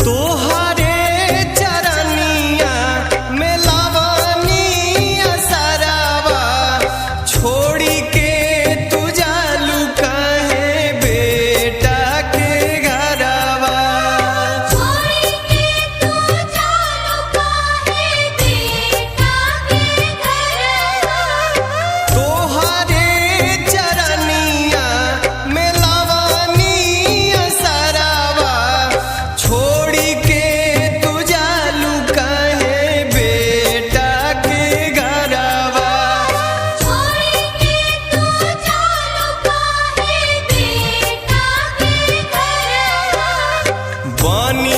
तोहरे चरनिया में लावनी असरावा, छोड़ी के तू जालू काहे बेटा के घरवा। छोड़ी के तू जालू काहे बेटा के घरवा। तोहरे चरनिया में लावनी असरावा, छोड़ी के तू जालू काहे बेटा के घरवा। छोड़ी के तू जालू काहे बेटा के घरवा। बनी